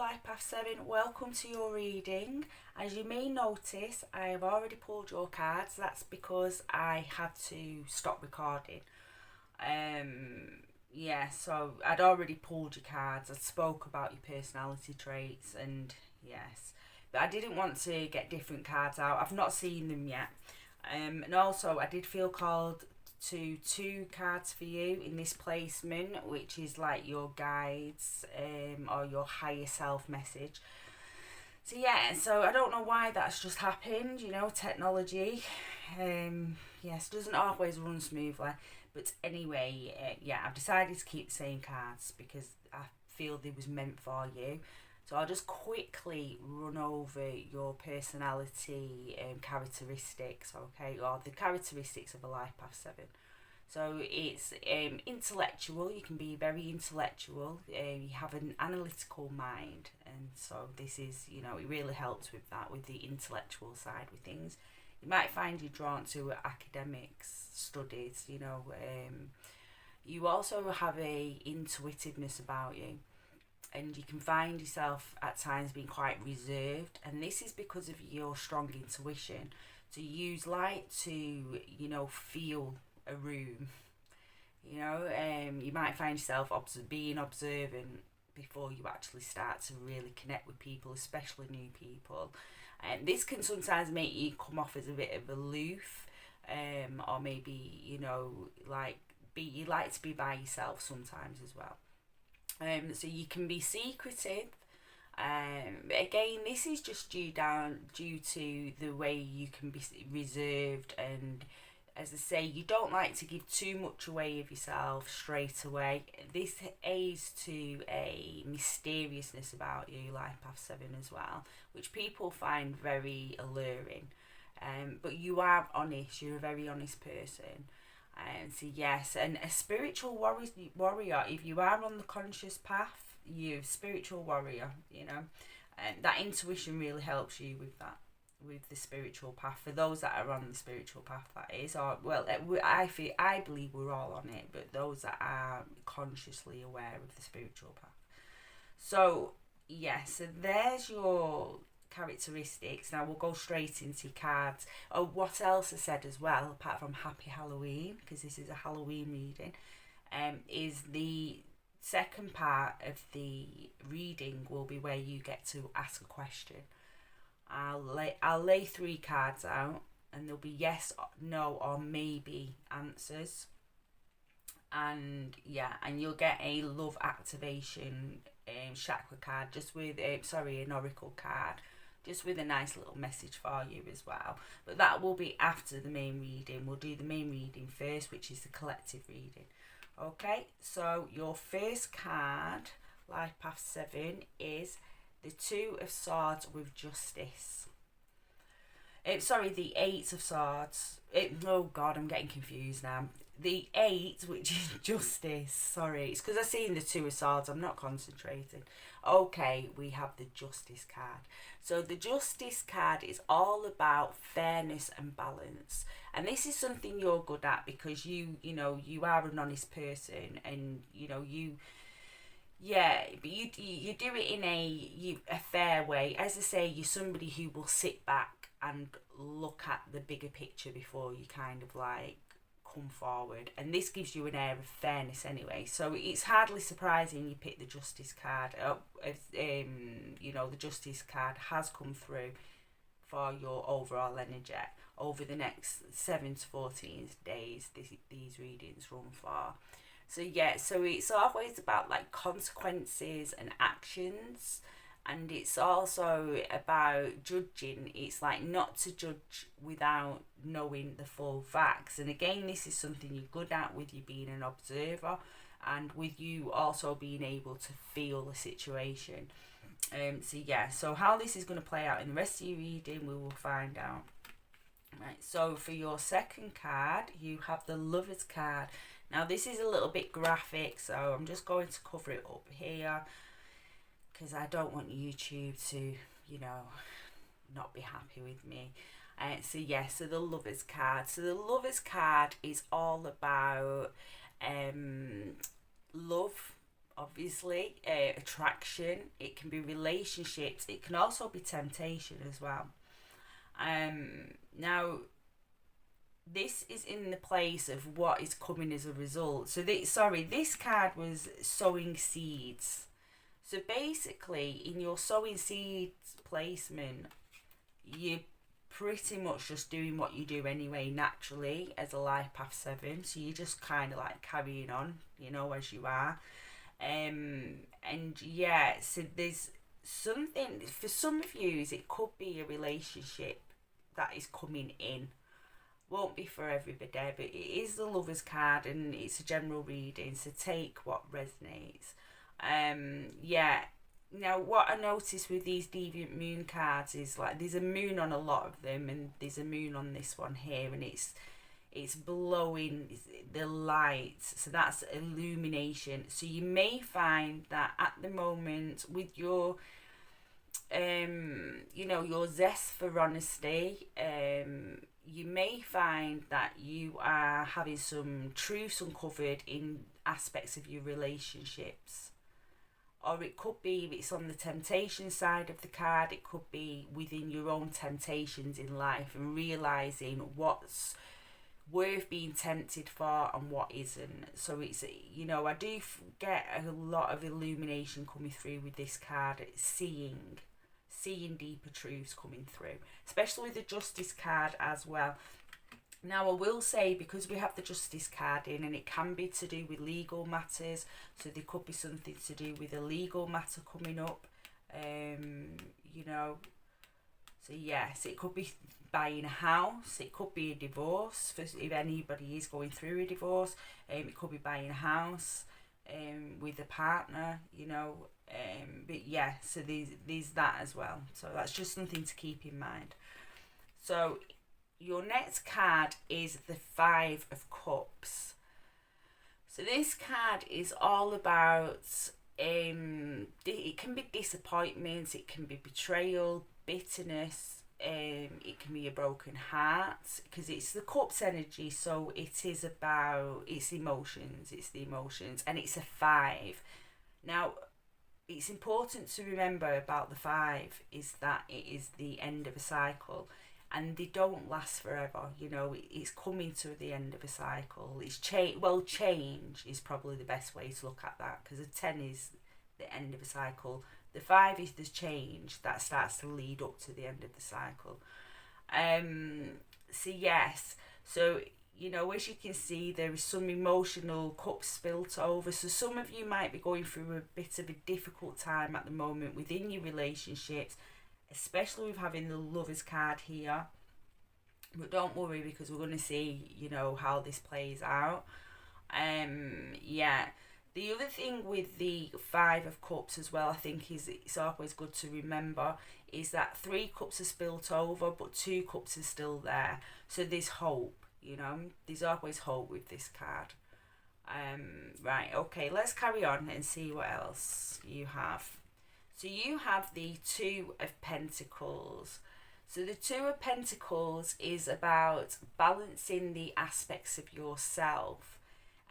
Life Path 7, welcome to your reading. As you may notice, I have already pulled your cards. That's because I had to stop recording. So I'd already pulled your cards. I spoke about your personality traits and yes. But I didn't want to get different cards out. I've not seen them yet. And also I did feel called to two cards for you in this placement, which is like your guides or your higher self message. So I don't know why that's just happened. Technology yes, doesn't always run smoothly. But anyway, I've decided to keep the same cards because I feel they was meant for you. So I'll just quickly run over your personality characteristics, okay, or the characteristics of a Life Path 7. So it's intellectual. You can be very intellectual. You have an analytical mind, and so this is, it really helps with that, with the intellectual side with things. You might find you're drawn to academics, studies. You also have a intuitiveness about you, and you can find yourself at times being quite reserved, and this is because of your strong intuition. So you like to, feel a room. You might find yourself being observant before you actually start to really connect with people, especially new people. And this can sometimes make you come off as a bit of aloof, or maybe you like to be by yourself sometimes as well. So you can be secretive. Again, this is just due to the way you can be reserved, and as I say, you don't like to give too much away of yourself straight away. This aids to a mysteriousness about you, Life Path 7 as well, which people find very alluring. But you are honest. You're a very honest person. And a spiritual warrior, if you are on the conscious path, you're a spiritual warrior, and that intuition really helps you with that, with the spiritual path. For those that are on the spiritual path, that is, I believe we're all on it, but those that are consciously aware of the spiritual path. So there's your characteristics. Now we'll go straight into cards. Oh, what else I said as well, apart from Happy Halloween, because this is a Halloween reading, is the second part of the reading will be where you get to ask a question. I'll lay 3 cards out, and there'll be yes, no, or maybe answers. And you'll get a love activation chakra card, just with an oracle card, just with a nice little message for you as well. But that will be after the main reading. We'll do the main reading first, which is the collective reading. Okay, so your first card, Life Path 7, is the 2 of Swords with Justice. The 8 of Swords. Oh God, I'm getting confused now. The 8, which is Justice. Sorry, it's because I've seen the 2 of Swords. I'm not concentrating. Okay, we have the Justice card. So the Justice card is all about fairness and balance. And this is something you're good at because you are an honest person, and but you do it in a fair way. As I say, you're somebody who will sit back and look at the bigger picture before you kind of like come forward, and this gives you an air of fairness anyway. So it's hardly surprising you pick the Justice card. The Justice card has come through for your overall energy over the next 7 to 14 days. These readings run for. So it's always about like consequences and actions, and it's also about judging. It's like not to judge without knowing the full facts. And again, this is something you're good at with you being an observer, and with you also being able to feel the situation. So how this is going to play out in the rest of your reading, we will find out. Right, so for your second card, you have the Lovers card. Now this is a little bit graphic, so I'm just going to cover it up here because I don't want YouTube to, not be happy with me. So the Lovers card. So the Lovers card is all about love obviously, attraction, it can be relationships, it can also be temptation as well. Now, this is in the place of what is coming as a result. So, this card was sowing seeds. So, basically, in your sowing seeds placement, you're pretty much just doing what you do anyway naturally as a life path 7. So, you're just kind of like carrying on, as you are. And yeah, so there's something for some of you, it could be a relationship that is coming in. Won't be for everybody, but it is the Lovers card and it's a general reading, so take what resonates. Yeah. Now, what I noticed with these Deviant Moon cards is like there's a moon on a lot of them, and there's a moon on this one here, and it's blowing the light, so that's illumination. So you may find that at the moment with your your zest for honesty, you may find that you are having some truths uncovered in aspects of your relationships. Or it could be, if it's on the temptation side of the card, it could be within your own temptations in life and realising what's worth being tempted for and what isn't. So it's, I do get a lot of illumination coming through with this card. It's seeing deeper truths coming through, especially with the Justice card as well. Now, I will say, because we have the Justice card in, and it can be to do with legal matters, so there could be something to do with a legal matter coming up, so yes, it could be buying a house, it could be a divorce, if anybody is going through a divorce, it could be buying a house with a partner, but yeah, so there's that as well, so that's just something to keep in mind. So your next card is the 5 of Cups. So this card is all about, it can be disappointment, it can be betrayal, bitterness, it can be a broken heart, because it's the Cups energy, so it is about, it's the emotions, and it's a 5. Now, it's important to remember about the 5 is that it is the end of a cycle. And they don't last forever, it's coming to the end of a cycle. It's change is probably the best way to look at that, because the 10 is the end of a cycle. The 5 is the change that starts to lead up to the end of the cycle. So yes, so as you can see, there is some emotional cups spilt over. So some of you might be going through a bit of a difficult time at the moment within your relationships, especially with having the Lovers card here. But don't worry, because we're going to see, how this plays out. Yeah. The other thing with the 5 of Cups as well, I think it's always good to remember, is that 3 cups are spilt over, but 2 cups are still there. So there's hope, There's always hope with this card. Right, okay, let's carry on and see what else you have. So you have the 2 of Pentacles. So the 2 of Pentacles is about balancing the aspects of yourself.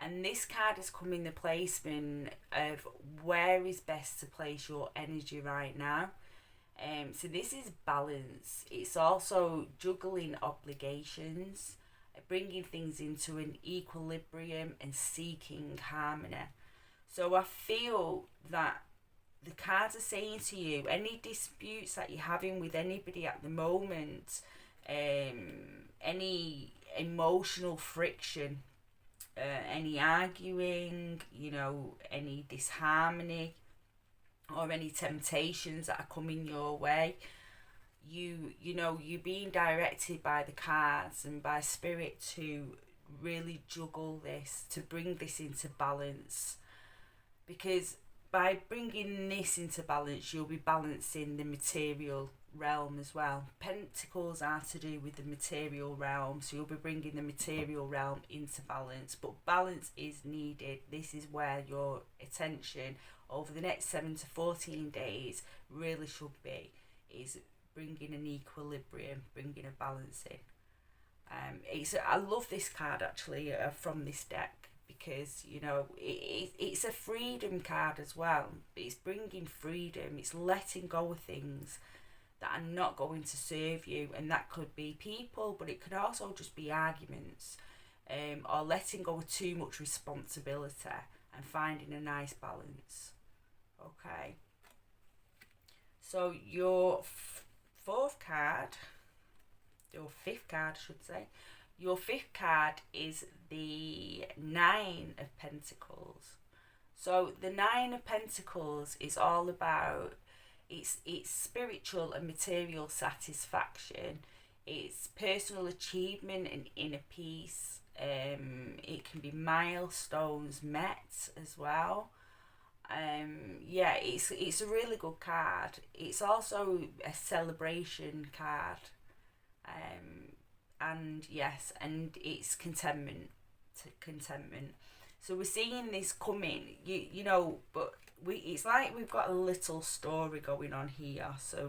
And this card has come in the placement of where is best to place your energy right now. So this is balance. It's also juggling obligations, bringing things into an equilibrium and seeking harmony. So I feel that the cards are saying to you, any disputes that you're having with anybody at the moment, any emotional friction, any arguing, any disharmony, or any temptations that are coming your way, you're being directed by the cards and by spirit to really juggle this, to bring this into balance, because by bringing this into balance, you'll be balancing the material realm as well. Pentacles are to do with the material realm, so you'll be bringing the material realm into balance, but balance is needed. This is where your attention over the next 7 to 14 days really should be, is bringing an equilibrium, bringing a balance in. I love this card actually from this deck, because it's a freedom card as well. It's bringing freedom, it's letting go of things that are not going to serve you, and that could be people, but it could also just be arguments, or letting go of too much responsibility and finding a nice balance. Okay, so your fourth card, your fifth card, I should say, your fifth card is the Nine of Pentacles. So the Nine of Pentacles is all about, it's spiritual and material satisfaction. It's personal achievement and inner peace. It can be milestones met as well. Yeah, it's a really good card. It's also a celebration card. And yes, and it's contentment. So we're seeing this coming, but it's like we've got a little story going on here. So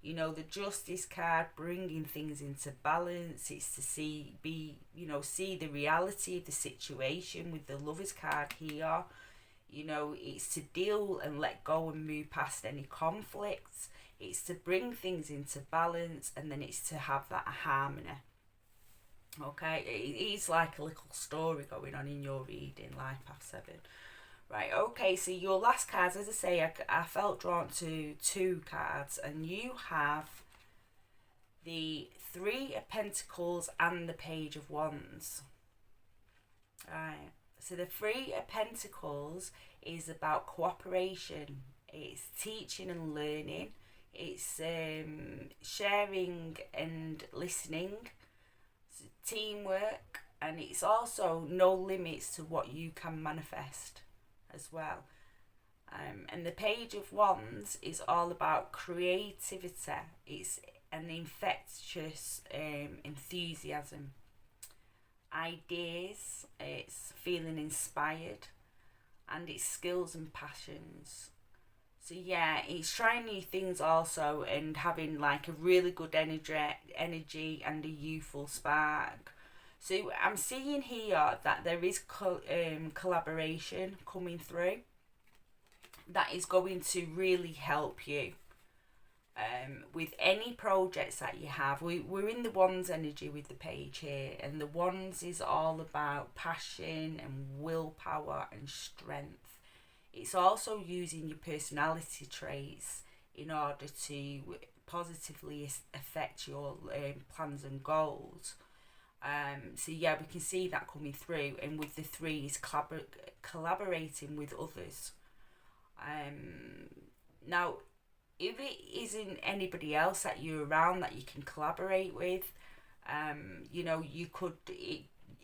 the Justice card, bringing things into balance. It's to see the reality of the situation with the Lovers card here. It's to deal and let go and move past any conflicts. It's to bring things into balance, and then it's to have that harmony. Okay, it is like a little story going on in your reading, Life Path 7. Right, okay, so your last cards, as I say, I felt drawn to two cards, and you have the Three of Pentacles and the Page of Wands. Right, so the Three of Pentacles is about cooperation. It's teaching and learning. It's sharing and listening. It's teamwork, and it's also no limits to what you can manifest as well. And the Page of Wands is all about creativity. It's an infectious enthusiasm, ideas. It's feeling inspired, and it's skills and passions. So yeah, it's trying new things also, and having like a really good energy and a youthful spark. So I'm seeing here that there is collaboration coming through that is going to really help you with any projects that you have. We're in the Wands energy with the page here, and the Wands is all about passion and willpower and strength. It's also using your personality traits in order to positively affect your plans and goals. So yeah, we can see that coming through, and with the three is collaborating with others. Now, if it isn't anybody else that you're around that you can collaborate with,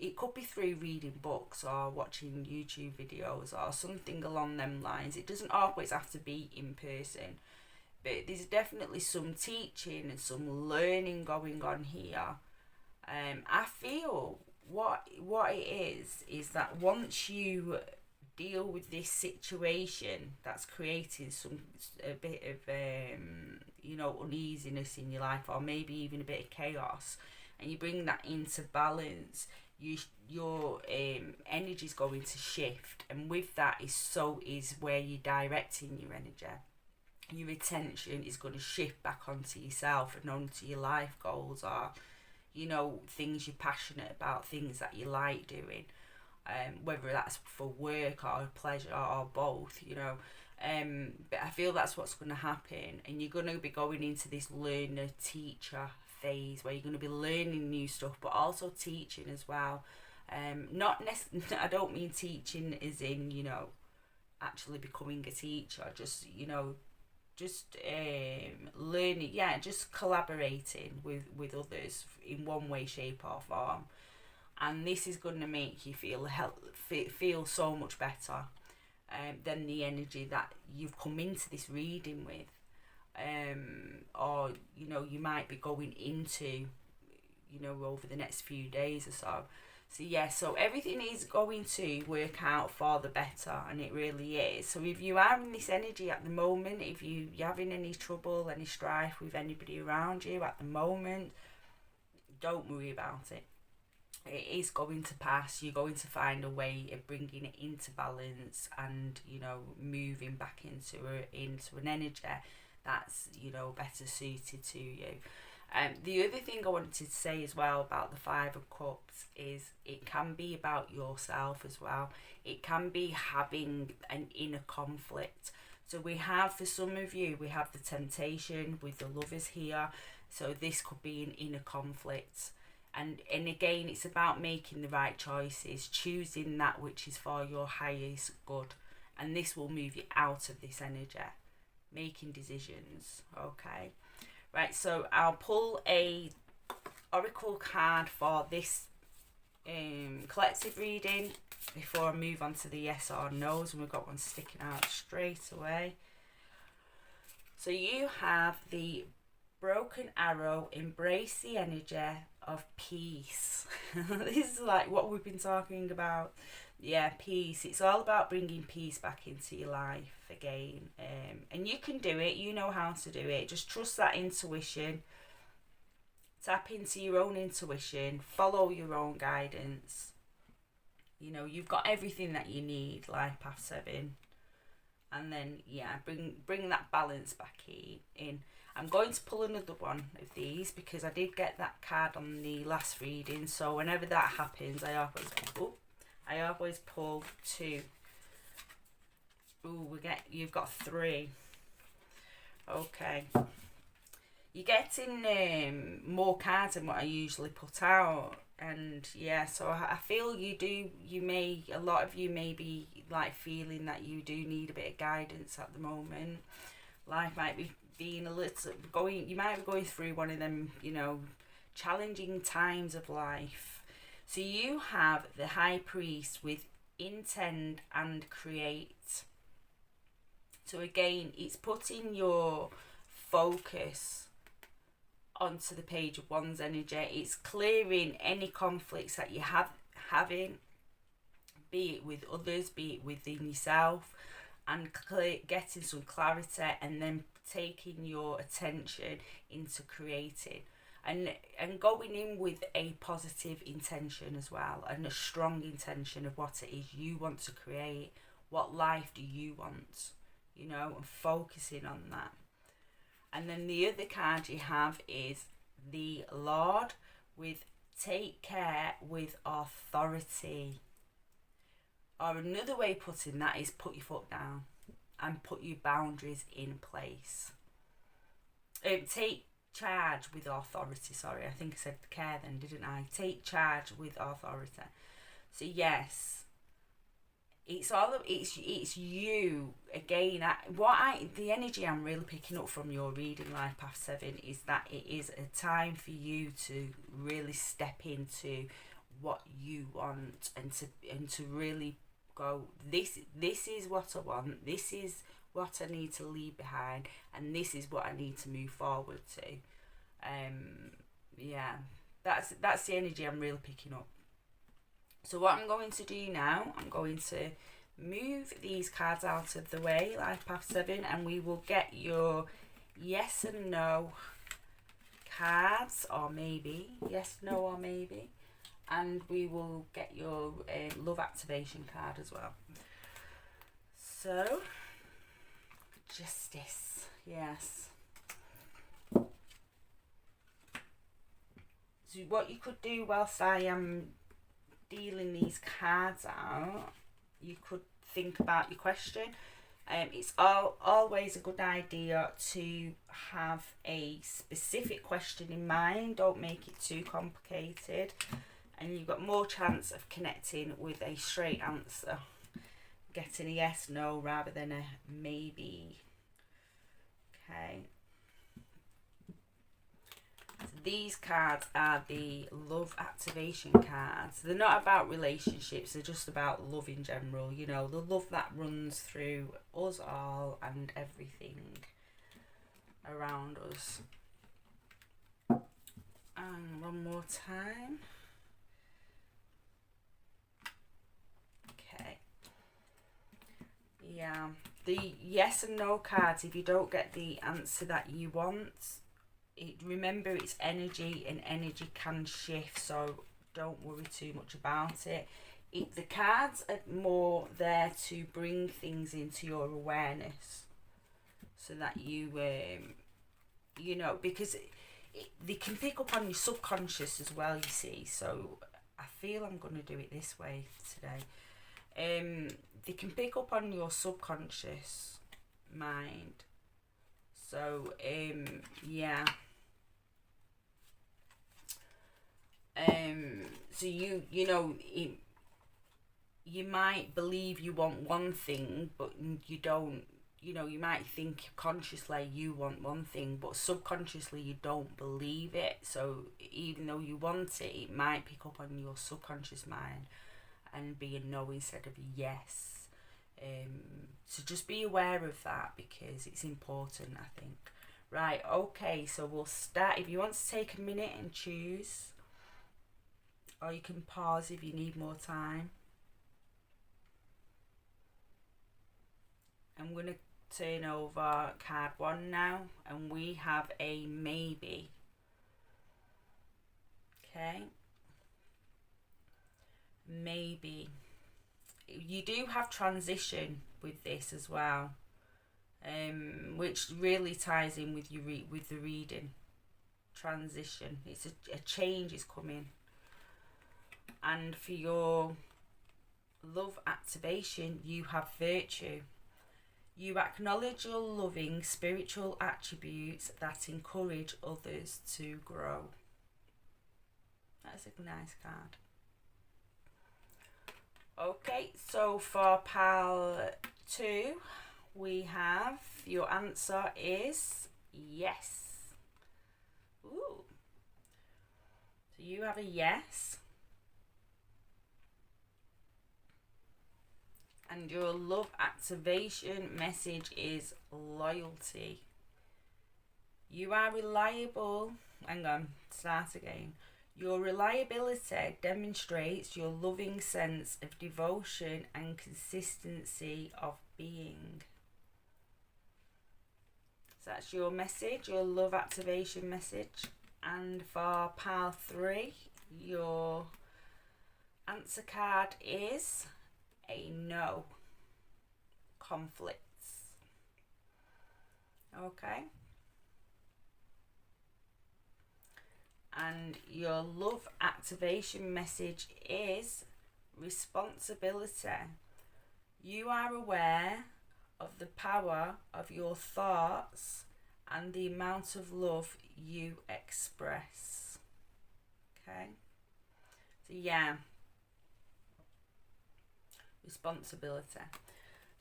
it could be through reading books or watching YouTube videos or something along them lines. It doesn't always have to be in person, but there's definitely some teaching and some learning going on here. I feel what it is that once you deal with this situation that's creating a bit of uneasiness in your life, or maybe even a bit of chaos, and you bring that into balance, your energy is going to shift, and with that is where you're directing your energy. Your attention is going to shift back onto yourself and onto your life goals, or things you're passionate about, things that you like doing, whether that's for work or pleasure or both. But I feel that's what's going to happen, and you're going to be going into this learner teacher phase where you're going to be learning new stuff, but also teaching as well. I don't mean teaching as in actually becoming a teacher, just learning, just collaborating with others in one way, shape or form. And this is going to make you feel so much better than the energy that you've come into this reading with. Or you might be going into over the next few days or so. So everything is going to work out for the better, and it really is. So if you are in this energy at the moment, if you're having any trouble, any strife with anybody around you at the moment, don't worry about it. it is going to pass. You're going to find a way of bringing it into balance, and moving back into an energy that's better suited to you. The other thing I wanted to say as well about the Five of Cups is it can be about yourself as well. It can be having an inner conflict. So for some of you, we have the Temptation with the Lovers here. So this could be an inner conflict. And again, it's about making the right choices, choosing that which is for your highest good. And this will move you out of this energy, making decisions, okay? Right, so I'll pull a oracle card for this collective reading before I move on to the yes or no's, and we've got one sticking out straight away. So you have the Broken Arrow, embrace the energy of peace. This is like what we've been talking about. Yeah, peace. It's all about bringing peace back into your life again. And you can do it. You know how to do it. Just trust that intuition. Tap into your own intuition. Follow your own guidance. You've got everything that you need, Life Path 7. And then, bring that balance back in. I'm going to pull another one of these because I did get that card on the last reading. So whenever that happens, I always pull 2. Ooh, you've got 3. Okay. You're getting more cards than what I usually put out. And so I feel a lot of you may be like feeling that you do need a bit of guidance at the moment. Life might be being you might be going through one of them, challenging times of life. So you have the High Priest with intend and create. So again, it's putting your focus onto the Page of Wands energy. It's clearing any conflicts that you having, be it with others, be it within yourself, and getting some clarity, and then taking your attention into creating and going in with a positive intention as well, and a strong intention of what it is you want to create. What life do you want, and focusing on that. And then the other card you have is the Lord with take care with authority. Or another way of putting that is put your foot down and put your boundaries in place. Take charge with authority. Sorry, I think I said care then, didn't I? Take charge with authority. So yes, it's you again. The energy I'm really picking up from your reading, Life Path 7, is that it is a time for you to really step into what you want, and to really go, this is what I want, this is what I need to leave behind, and this is what I need to move forward to. That's the energy I'm really picking up. So what I'm going to do now, I'm going to move these cards out of the way, Life Path 7, and we will get your yes and no cards, or maybe yes, no, or maybe, and we will get your love activation card as well. So Justice, yes. So what you could do whilst I am dealing these cards out, you could think about your question. It's always a good idea to have a specific question in mind. Don't make it too complicated, and you've got more chance of connecting with a straight answer, getting a yes, no rather than a maybe. Okay. So these cards are the love activation cards. They're not about relationships, they're just about love in general, the love that runs through us all and everything around us. And one more time. Okay. Yeah, the yes and no cards, if you don't get the answer that you want, remember it's energy, and energy can shift. So don't worry too much about it. The cards are more there to bring things into your awareness, so that you you know, because they can pick up on your subconscious as well, you see. So I feel I'm going to do it this way today. They can pick up on your subconscious mind. So yeah. So you know, you might believe you want one thing, but you don't. You know, you might think consciously you want one thing, but subconsciously you don't believe it. So even though you want it, it might pick up on your subconscious mind and be a no instead of a yes. So just be aware of that, because it's important, I think. Right, okay, so we'll start. If you want to take a minute and choose, or you can pause if you need more time. I'm going to turn over card 1 now, and we have a maybe. Okay, maybe. You do have transition with this as well, which really ties in with you with the reading. Transition, it's a change is coming. And for your love activation, you have virtue. You acknowledge your loving spiritual attributes that encourage others to grow. That's a nice card. Okay, so for pile 2, we have your answer is yes. Ooh. So you have a yes. And your love activation message is loyalty. You are reliable. Hang on, start again. Your reliability demonstrates your loving sense of devotion and consistency of being. So that's your message, your love activation message. And for pile 3, your answer card is a no. Conflicts. Okay. And your love activation message is responsibility. You are aware of the power of your thoughts and the amount of love you express. Okay. So yeah, responsibility.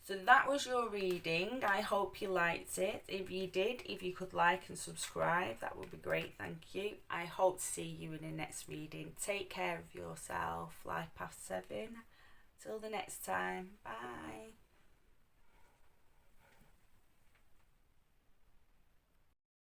So that was your reading. I hope you liked it. If you did, if you could like and subscribe, that would be great. Thank you. I hope to see you in the next reading. Take care of yourself. Life Path 7. Till the next time. Bye.